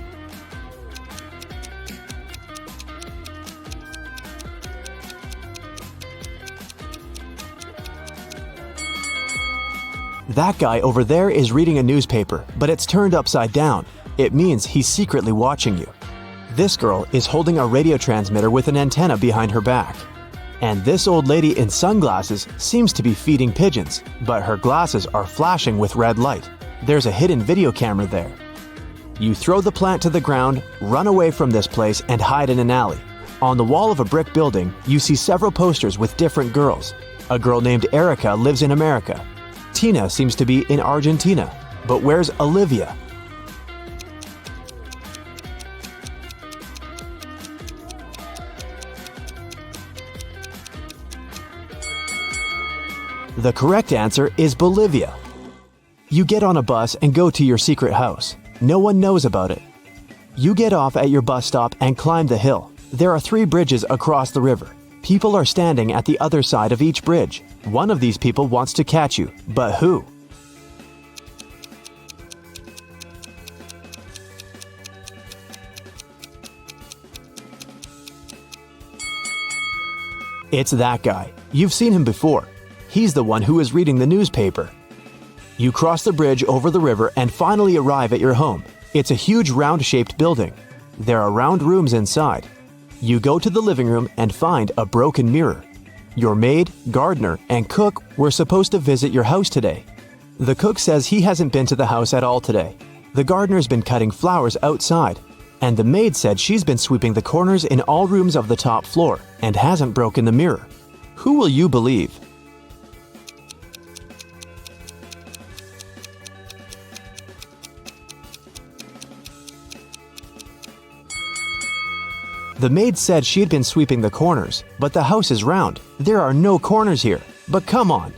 That guy over there is reading a newspaper, but it's turned upside down. It means he's secretly watching you. This girl is holding a radio transmitter with an antenna behind her back. And this old lady in sunglasses seems to be feeding pigeons, but her glasses are flashing with red light. There's a hidden video camera there. You throw the plant to the ground, run away from this place, and hide in an alley. On the wall of a brick building, you see several posters with different girls. A girl named Erica lives in America. Tina seems to be in Argentina. But where's Olivia? The correct answer is Bolivia. You get on a bus and go to your secret house. No one knows about it. You get off at your bus stop and climb the hill. There are 3 bridges across the river. People are standing at the other side of each bridge. One of these people wants to catch you, but who? It's that guy. You've seen him before. He's the one who is reading the newspaper. You cross the bridge over the river and finally arrive at your home. It's a huge round-shaped building. There are round rooms inside. You go to the living room and find a broken mirror. Your maid, gardener, and cook were supposed to visit your house today. The cook says he hasn't been to the house at all today. The gardener's been cutting flowers outside. And the maid said she's been sweeping the corners in all rooms of the top floor and hasn't broken the mirror. Who will you believe? The maid said she had been sweeping the corners, but the house is round. There are no corners here. But come on.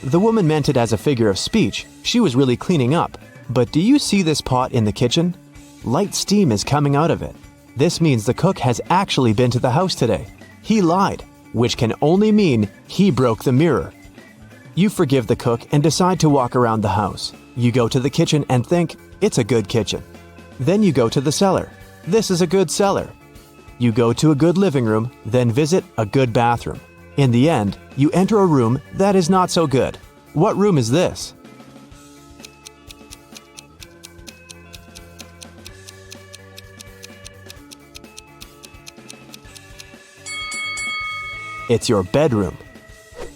The woman meant it as a figure of speech. She was really cleaning up. But do you see this pot in the kitchen? Light steam is coming out of it. This means the cook has actually been to the house today. He lied, which can only mean he broke the mirror. You forgive the cook and decide to walk around the house. You go to the kitchen and think, it's a good kitchen. Then you go to the cellar. This is a good cellar. You go to a good living room, then visit a good bathroom. In the end, you enter a room that is not so good. What room is this? It's your bedroom.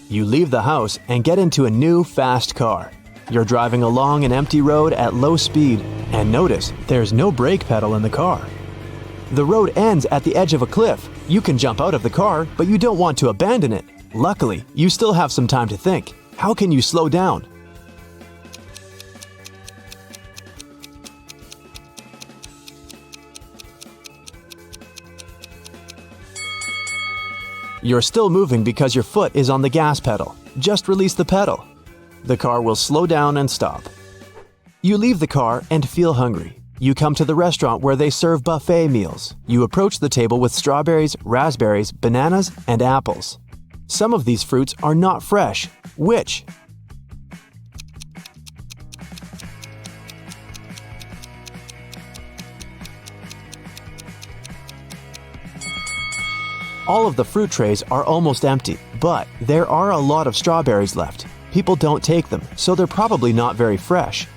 You leave the house and get into a new fast car. You're driving along an empty road at low speed and notice there's no brake pedal in the car. The road ends at the edge of a cliff. You can jump out of the car, but you don't want to abandon it. Luckily, you still have some time to think. How can you slow down? You're still moving because your foot is on the gas pedal. Just release the pedal. The car will slow down and stop. You leave the car and feel hungry. You come to the restaurant where they serve buffet meals. You approach the table with strawberries, raspberries, bananas, and apples. Some of these fruits are not fresh. Which? All of the fruit trays are almost empty, but there are a lot of strawberries left. People don't take them, so they're probably not very fresh.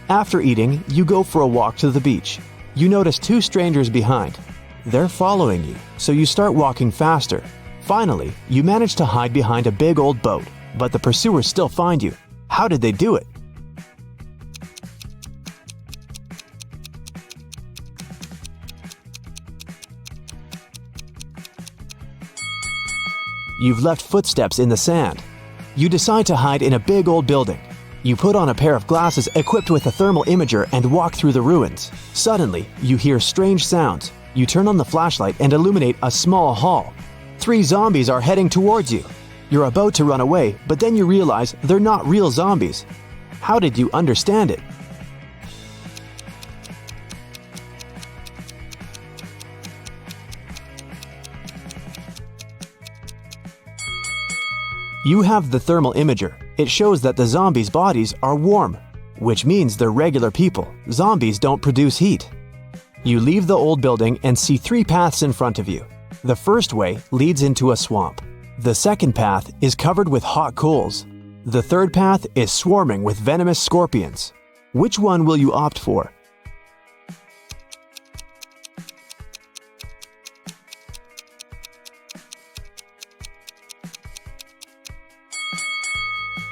After eating, you go for a walk to the beach. You notice 2 strangers behind. They're following you, so you start walking faster. Finally, you manage to hide behind a big old boat, but the pursuers still find you. How did they do it? You've left footsteps in the sand. You decide to hide in a big old building. You put on a pair of glasses equipped with a thermal imager and walk through the ruins. Suddenly, you hear strange sounds. You turn on the flashlight and illuminate a small hall. 3 zombies are heading towards you. You're about to run away, but then you realize they're not real zombies. How did you understand it? You have the thermal imager. It shows that the zombies' bodies are warm, which means they're regular people. Zombies don't produce heat. You leave the old building and see 3 paths in front of you. The first way leads into a swamp. The second path is covered with hot coals. The third path is swarming with venomous scorpions. Which one will you opt for?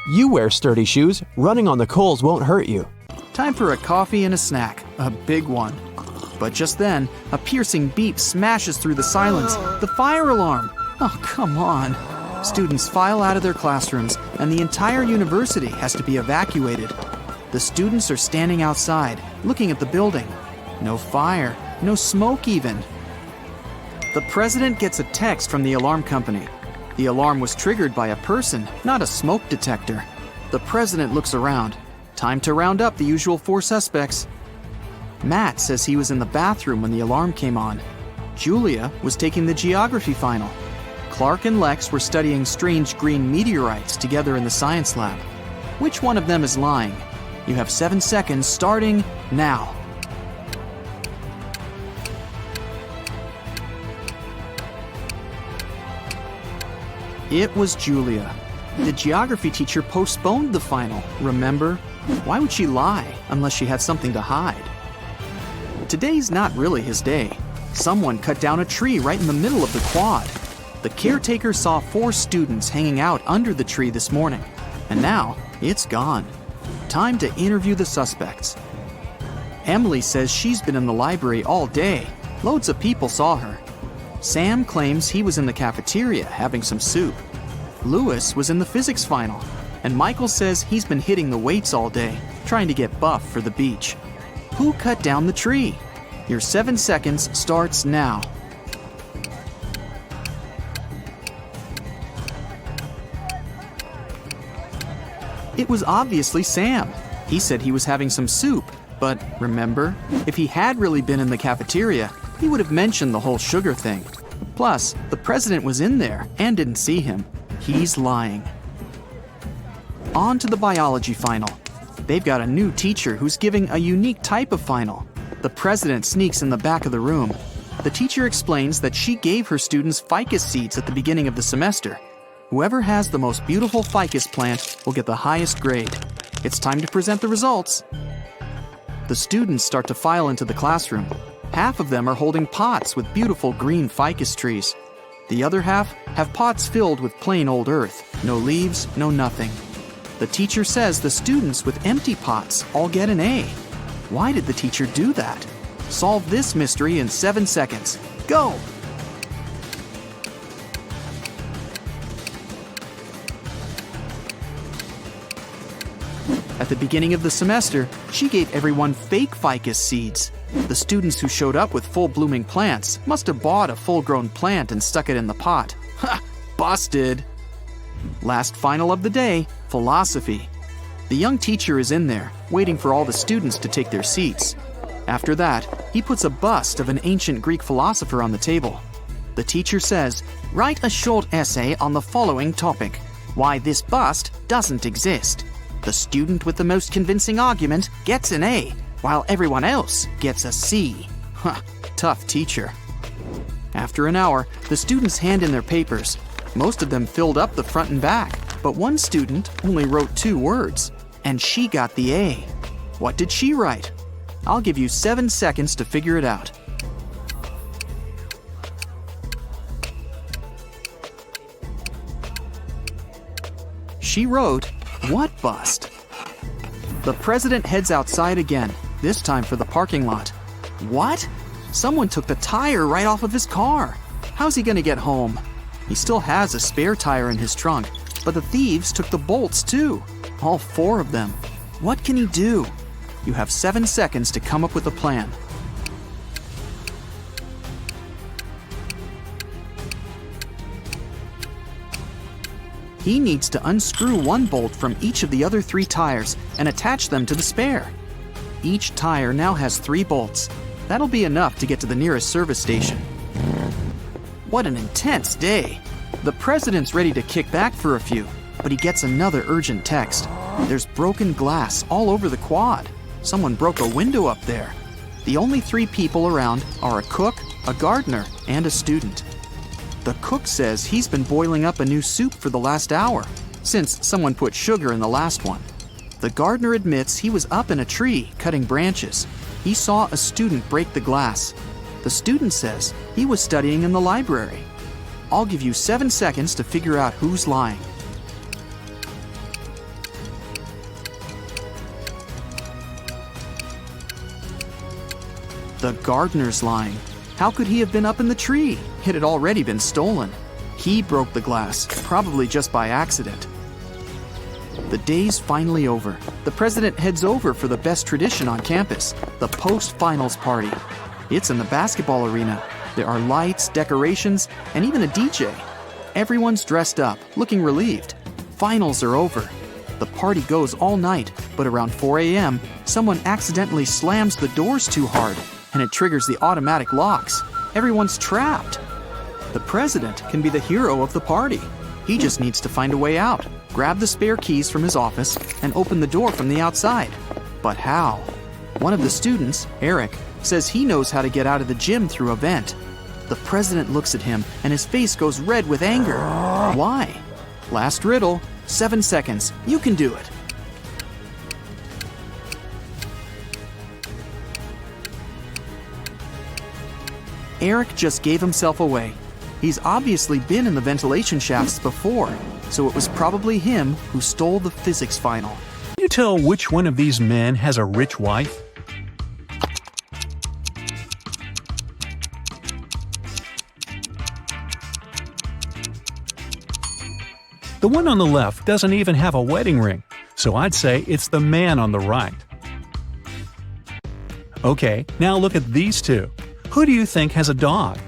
You wear sturdy shoes. Running on the coals won't hurt you. Time for a coffee and a snack, a big one. But just then, a piercing beep smashes through the silence. The fire alarm! Oh, come on. Students file out of their classrooms, and the entire university has to be evacuated. The students are standing outside, looking at the building. No fire, no smoke even. The president gets a text from the alarm company. The alarm was triggered by a person, not a smoke detector. The president looks around. Time to round up the usual 4 suspects. Matt says he was in the bathroom when the alarm came on. Julia was taking the geography final. Clark and Lex were studying strange green meteorites together in the science lab. Which one of them is lying? You have 7 seconds starting now. It was Julia. The geography teacher postponed the final, remember? Why would she lie unless she had something to hide? Today's not really his day. Someone cut down a tree right in the middle of the quad. The caretaker saw 4 students hanging out under the tree this morning, and now it's gone. Time to interview the suspects. Emily says she's been in the library all day. Loads of people saw her. Sam claims he was in the cafeteria having some soup. Lewis was in the physics final, and Michael says he's been hitting the weights all day, trying to get buff for the beach. Who cut down the tree? Your 7 seconds starts now. It was obviously Sam. He said he was having some soup, but remember, if he had really been in the cafeteria, he would have mentioned the whole sugar thing. Plus, the president was in there and didn't see him. He's lying. On to the biology final. They've got a new teacher who's giving a unique type of final. The president sneaks in the back of the room. The teacher explains that she gave her students ficus seeds at the beginning of the semester. Whoever has the most beautiful ficus plant will get the highest grade. It's time to present the results. The students start to file into the classroom. Half of them are holding pots with beautiful green ficus trees. The other half have pots filled with plain old earth. No leaves, no nothing. The teacher says the students with empty pots all get an A. Why did the teacher do that? Solve this mystery in 7 seconds. Go! At the beginning of the semester, she gave everyone fake ficus seeds. The students who showed up with full-blooming plants must have bought a full-grown plant and stuck it in the pot. Ha! Busted! Last final of the day, philosophy. The young teacher is in there, waiting for all the students to take their seats. After that, he puts a bust of an ancient Greek philosopher on the table. The teacher says, "Write a short essay on the following topic: why this bust doesn't exist." The student with the most convincing argument gets an A, while everyone else gets a C. Huh, tough teacher. After an hour, the students hand in their papers. Most of them filled up the front and back, but one student only wrote 2 words, and she got the A. What did she write? I'll give you 7 seconds to figure it out. She wrote, "What bust?" The president heads outside again, this time for the parking lot. What? Someone took the tire right off of his car. How's he gonna get home? He still has a spare tire in his trunk, but the thieves took the bolts too. All 4 of them. What can he do? You have 7 seconds to come up with a plan. He needs to unscrew one bolt from each of the other 3 tires and attach them to the spare. Each tire now has 3 bolts. That'll be enough to get to the nearest service station. What an intense day! The president's ready to kick back for a few, but he gets another urgent text. There's broken glass all over the quad. Someone broke a window up there. The only 3 people around are a cook, a gardener, and a student. The cook says he's been boiling up a new soup for the last hour, since someone put sugar in the last one. The gardener admits he was up in a tree cutting branches. He saw a student break the glass. The student says he was studying in the library. I'll give you 7 seconds to figure out who's lying. The gardener's lying. How could he have been up in the tree? It had already been stolen. He broke the glass, probably just by accident. The day's finally over. The president heads over for the best tradition on campus, the post-finals party. It's in the basketball arena. There are lights, decorations, and even a DJ. Everyone's dressed up, looking relieved. Finals are over. The party goes all night, but around 4 a.m., someone accidentally slams the doors too hard, and it triggers the automatic locks. Everyone's trapped. The president can be the hero of the party. He just needs to find a way out, grab the spare keys from his office, and open the door from the outside. But how? One of the students, Eric, says he knows how to get out of the gym through a vent. The president looks at him, and his face goes red with anger. Why? Last riddle, 7 seconds. You can do it. Eric just gave himself away. He's obviously been in the ventilation shafts before, so it was probably him who stole the physics final. Can you tell which one of these men has a rich wife? The one on the left doesn't even have a wedding ring, so I'd say it's the man on the right. Okay, now look at these two. Who do you think has a dog?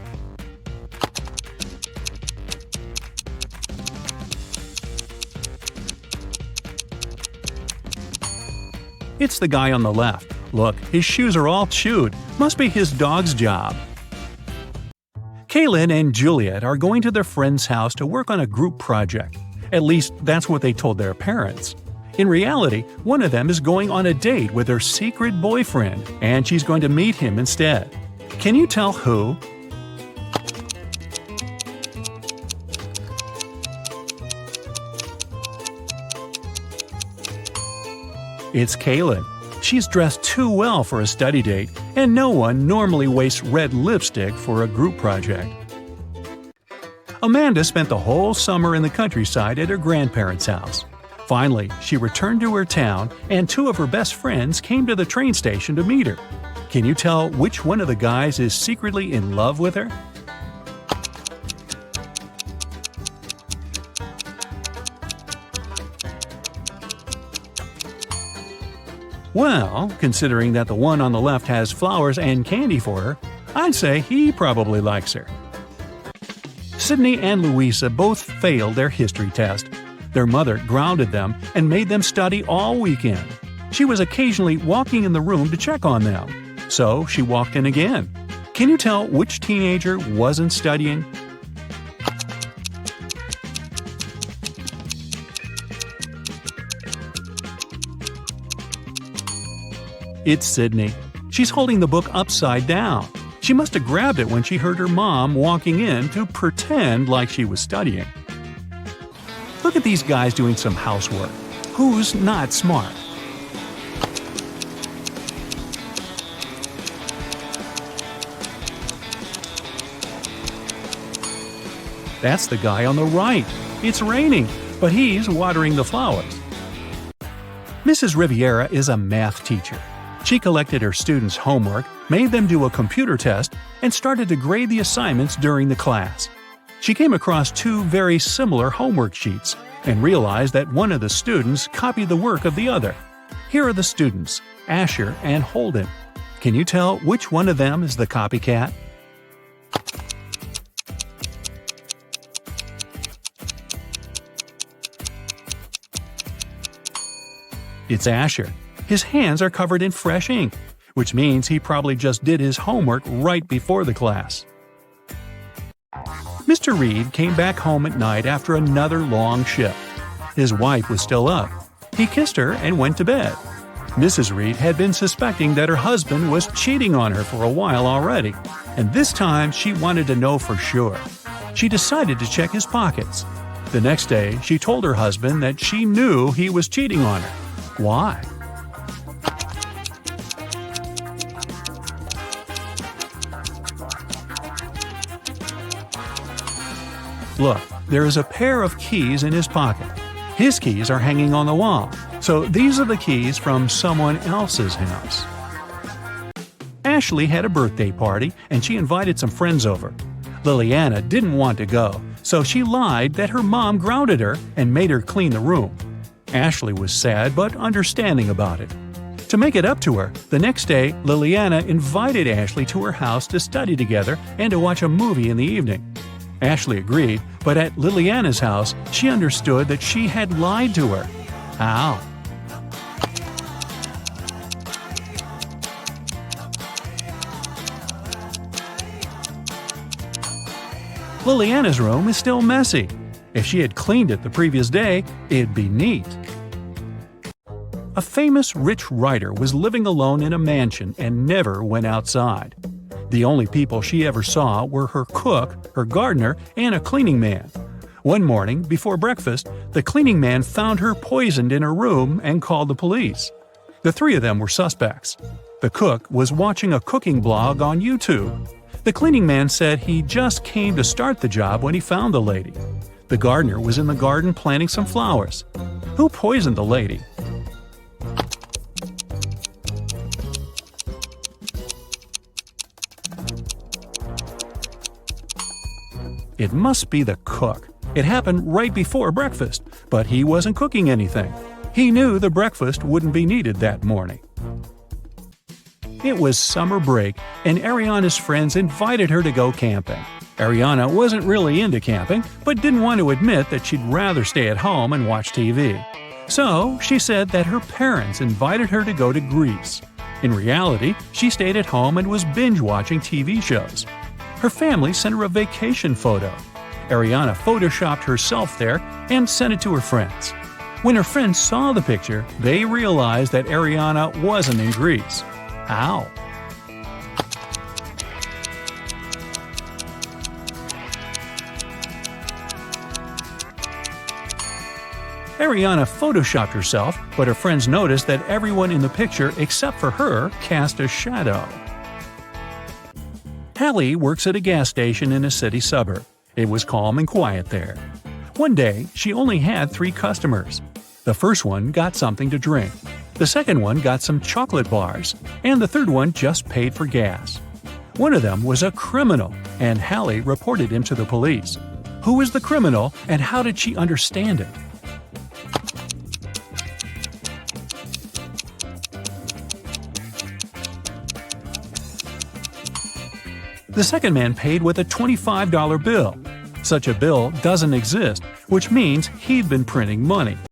It's the guy on the left. Look, his shoes are all chewed. Must be his dog's job. Kaylin and Juliet are going to their friend's house to work on a group project. At least, that's what they told their parents. In reality, one of them is going on a date with her secret boyfriend, and she's going to meet him instead. Can you tell who? It's Kaylin. She's dressed too well for a study date, and no one normally wastes red lipstick for a group project. Amanda spent the whole summer in the countryside at her grandparents' house. Finally, she returned to her town, and 2 of her best friends came to the train station to meet her. Can you tell which one of the guys is secretly in love with her? Well, considering that the one on the left has flowers and candy for her, I'd say he probably likes her. Sydney and Louisa both failed their history test. Their mother grounded them and made them study all weekend. She was occasionally walking in the room to check on them. So she walked in again. Can you tell which teenager wasn't studying? It's Sydney. She's holding the book upside down. She must have grabbed it when she heard her mom walking in to pretend like she was studying. Look at these guys doing some housework. Who's not smart? That's the guy on the right. It's raining, but he's watering the flowers. Mrs. Riviera is a math teacher. She collected her students' homework, made them do a computer test, and started to grade the assignments during the class. She came across 2 very similar homework sheets and realized that one of the students copied the work of the other. Here are the students, Asher and Holden. Can you tell which one of them is the copycat? It's Asher. His hands are covered in fresh ink, which means he probably just did his homework right before the class. Mr. Reed came back home at night after another long shift. His wife was still up. He kissed her and went to bed. Mrs. Reed had been suspecting that her husband was cheating on her for a while already, and this time she wanted to know for sure. She decided to check his pockets. The next day, she told her husband that she knew he was cheating on her. Why? Look, there is a pair of keys in his pocket. His keys are hanging on the wall, so these are the keys from someone else's house. Ashley had a birthday party and she invited some friends over. Liliana didn't want to go, so she lied that her mom grounded her and made her clean the room. Ashley was sad but understanding about it. To make it up to her, the next day Liliana invited Ashley to her house to study together and to watch a movie in the evening. Ashley agreed, but at Liliana's house, she understood that she had lied to her. How? Liliana's room is still messy. If she had cleaned it the previous day, it'd be neat. A famous rich writer was living alone in a mansion and never went outside. The only people she ever saw were her cook, her gardener, and a cleaning man. One morning, before breakfast, the cleaning man found her poisoned in her room and called the police. The three of them were suspects. The cook was watching a cooking blog on YouTube. The cleaning man said he just came to start the job when he found the lady. The gardener was in the garden planting some flowers. Who poisoned the lady? It must be the cook. It happened right before breakfast, but he wasn't cooking anything. He knew the breakfast wouldn't be needed that morning. It was summer break, and Ariana's friends invited her to go camping. Ariana wasn't really into camping, but didn't want to admit that she'd rather stay at home and watch TV. So she said that her parents invited her to go to Greece. In reality, she stayed at home and was binge-watching TV shows. Her family sent her a vacation photo. Ariana photoshopped herself there and sent it to her friends. When her friends saw the picture, they realized that Ariana wasn't in Greece. How? Ariana photoshopped herself, but her friends noticed that everyone in the picture except for her cast a shadow. Hallie works at a gas station in a city suburb. It was calm and quiet there. One day, she only had 3 customers. The first one got something to drink. The second one got some chocolate bars, and the third one just paid for gas. One of them was a criminal, and Hallie reported him to the police. Who was the criminal, and how did she understand it? The second man paid with a $25 bill. Such a bill doesn't exist, which means he'd been printing money.